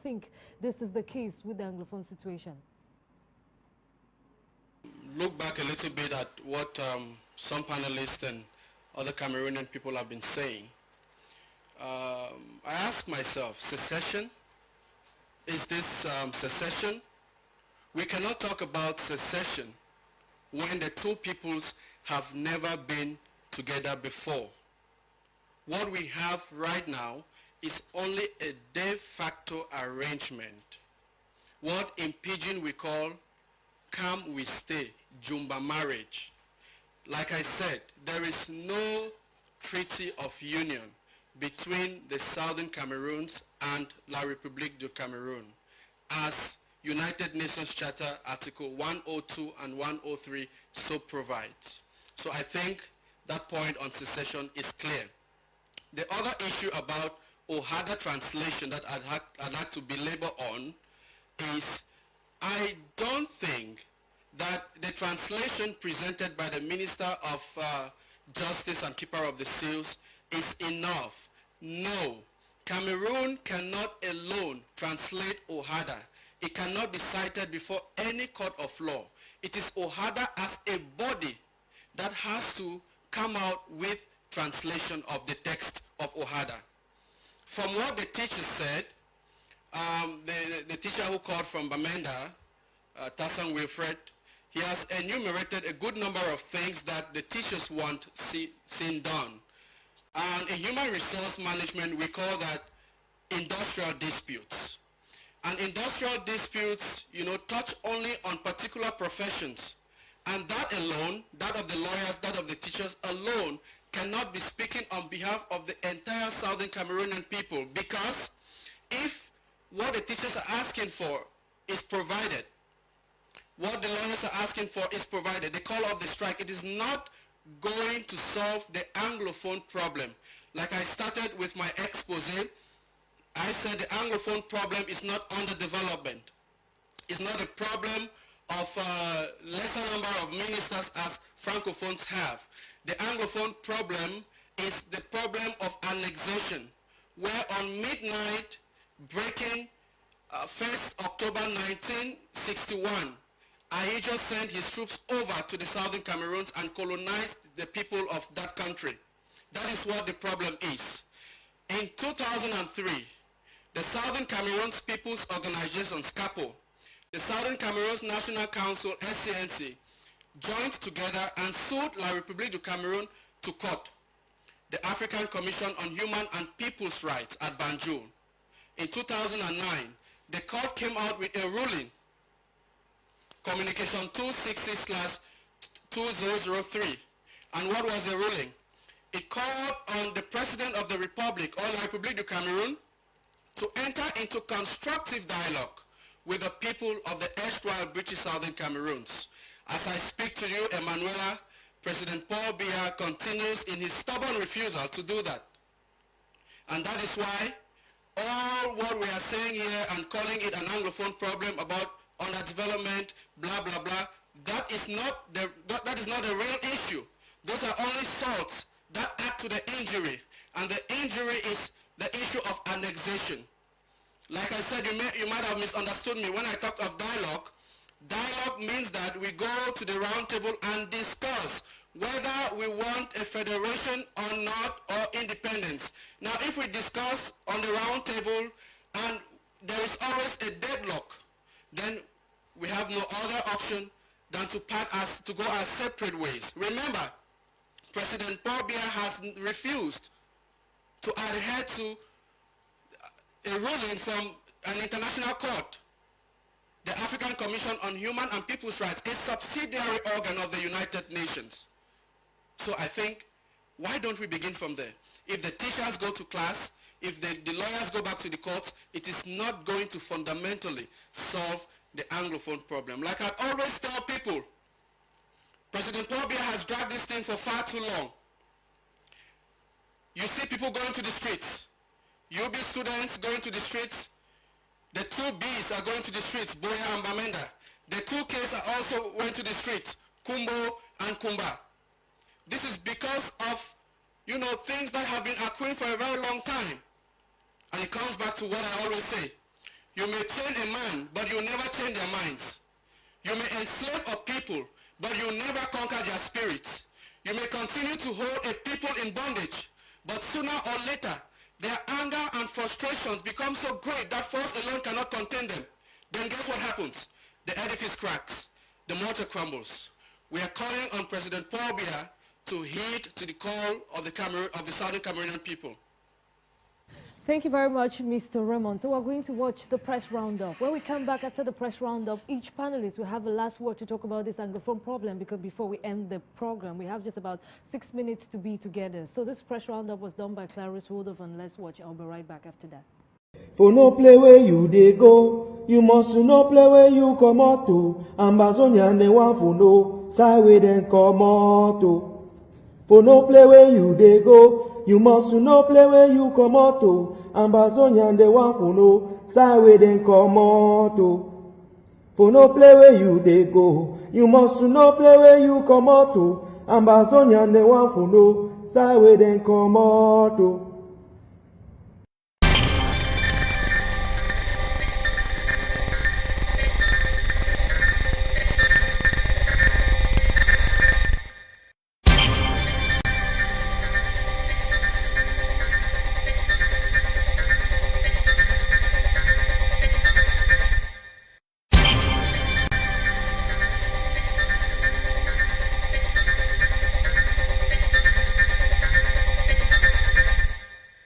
think this is the case with the Anglophone situation? Look back a little bit at what some panelists and other Cameroonian people have been saying. I ask myself, secession? Is this secession? We cannot talk about secession when the two peoples have never been together before. What we have right now is only a de facto arrangement. What in Pidgin we call come we stay, Jumba marriage. Like I said, there is no treaty of union between the Southern Cameroons and La Republique du Cameroun, as United Nations Charter Article 102 and 103 so provides. So I think that point on secession is clear. The other issue about OHADA translation that I'd like to belabor on is I don't think that the translation presented by the Minister of Justice and Keeper of the Seals is enough. No, Cameroon cannot alone translate OHADA. It cannot be cited before any court of law. It is OHADA as a body that has to come out with translation of the text of OHADA. From what the teacher said, the teacher who called from Bamenda, Tassan Wilfred, he has enumerated a good number of things that the teachers want seen done. And in human resource management, we call that industrial disputes. And industrial disputes, touch only on particular professions. And that alone, that of the lawyers, that of the teachers alone, cannot be speaking on behalf of the entire Southern Cameroonian people, because if what the teachers are asking for is provided, what the lawyers are asking for is provided, the call of the strike, it is not going to solve the Anglophone problem. Like I started with my expose, I said the Anglophone problem is not underdevelopment. It's not a problem of lesser number of ministers as Francophones have. The Anglophone problem is the problem of annexation, where on midnight, breaking 1st October 1961, Ahidjo sent his troops over to the Southern Cameroons and colonized the people of that country. That is what the problem is. In 2003, the Southern Cameroons People's Organization, SCAPO, the Southern Cameroons National Council, SCNC, joined together and sued La Republique du Cameroun to court, the African Commission on Human and People's Rights at Banjul. In 2009, the court came out with a ruling, Communication 260/2003. And what was the ruling? It called on the President of the Republic, or La Republique du Cameroun, to enter into constructive dialogue with the people of the erstwhile British Southern Cameroons. As I speak to you, Emanuela, President Paul Biya continues in his stubborn refusal to do that. And that is why all what we are saying here and calling it an Anglophone problem about underdevelopment, blah, blah, blah, that is not the real issue. Those are only salts that add to the injury. And the injury is the issue of annexation. Like I said, you might have misunderstood me when I talked of dialogue. Dialogue means that we go to the round table and discuss whether we want a federation or not, or independence. Now, if we discuss on the round table and there is always a deadlock, then we have no other option than to to go our separate ways. Remember, President Paul Biya has refused to adhere to a ruling from an international court, the African Commission on Human and People's Rights, a subsidiary organ of the United Nations. So I think, why don't we begin from there? If the teachers go to class, if the lawyers go back to the courts, it is not going to fundamentally solve the Anglophone problem. Like I always tell people, President Paul Biya has dragged this thing for far too long. You see people going to the streets. UB students going to the streets. The two Bs are going to the streets, Boya and Bamenda. The two Ks are also went to the streets, Kumbo and Kumba. This is because of, things that have been accruing for a very long time. And it comes back to what I always say. You may chain a man, but you never change their minds. You may enslave a people, but you never conquer their spirits. You may continue to hold a people in bondage, but sooner or later, their anger and frustrations become so great that force alone cannot contain them. Then guess what happens? The edifice cracks. The mortar crumbles. We are calling on President Paul Biya to heed to the call of the Southern Cameroonian people. Thank you very much, Mr. Raymond. So we're going to watch the press roundup. When we come back after the press roundup, each panelist will have a last word to talk about this Anglophone problem, because before we end the program, we have just about 6 minutes to be together. So this press roundup was done by Clarice Woodhoven. Let's watch. I'll be right back after that. For no play where you dey go, you must no play where you come out to. Ambazonia ne want for no, side way then come out to. For no play where you dey go, you must no play where you come out to. Ambazonia ne want for no, side way then come out to. For no play where you dey go, you must no play where you come out to. Ambazonia ne want for no, side way then come out to.